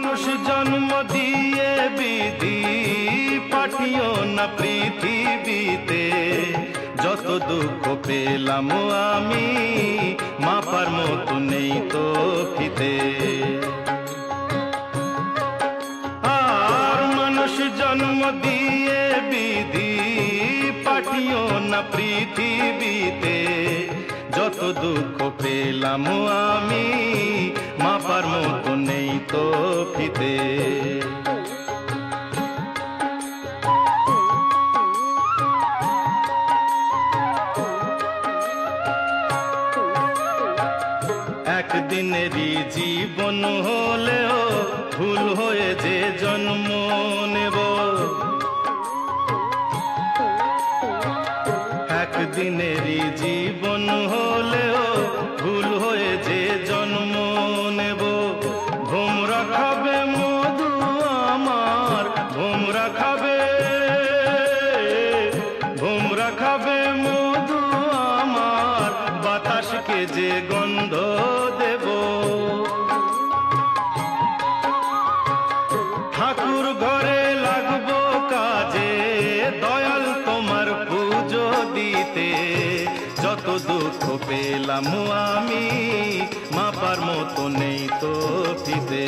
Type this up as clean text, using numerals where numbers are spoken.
মানুষ জন্ম দিয়ে বিধি পাঠিও না পৃথিবীতে, যত দুঃখ পেলাম আমি মাপার মতো নেই তো ফিতে। আর মানুষ জন্ম দিয়ে বিধি পাঠিও না পৃথিবীতে, যত দুঃখ পেলাম আমি মাপার মতো নেই তো ফিতে। একদিনেরই জীবন হলেও ভুল হয়ে যে জন্ম নেব, একদিনেরই জীবন হলেও ভুল হয়ে যে জন্ম নেব। ভোমরা খাবে মধু আমার, ভোমরা খাবে, ভোমরা খাবে মধু আমার, বাতাসকে যে গন্ধ দেব। ঠাকুর ঘরে লাগবো কাজে, দয়াল তোমার পুজো দিতে, যত দুঃখ পেলাম আমি মাপার মতো নেই তো ফিতে।